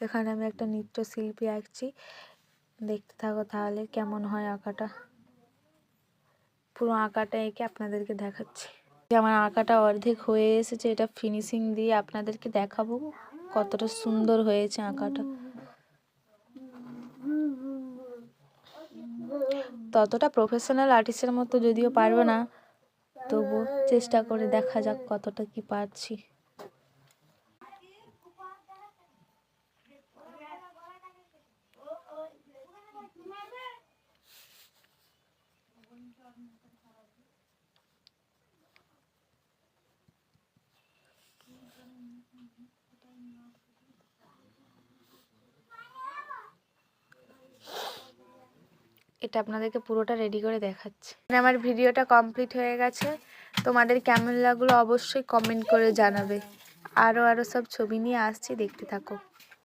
এখানে আমি একটা নৃত্যশিল্পী আঁকছি, দেখতে থাকো তাহলে কেমন হয় আঁকাটা। পুরো আঁকাটা এঁকে আপনাদেরকে দেখাচ্ছি। আমার আঁকাটা অর্ধেক হয়ে এসেছে, এটা ফিনিশিং দিয়ে আপনাদেরকে দেখাবো কতটা সুন্দর হয়েছে আঁকাটা। ততটা প্রফেশনাল আর্টিস্টের মতো যদিও পারবো না, তবু চেষ্টা করে দেখা যাক কতটা কি পারছি। এটা আপনাদেরকে পুরোটা রেডি করে দেখাচ্ছি। আমার ভিডিওটা কমপ্লিট হয়ে গেছে, তোমাদের কেমন লাগলো অবশ্যই কমেন্ট করে জানাবে। আরও সব ছবি নিয়ে আসছি, দেখতে থাকো।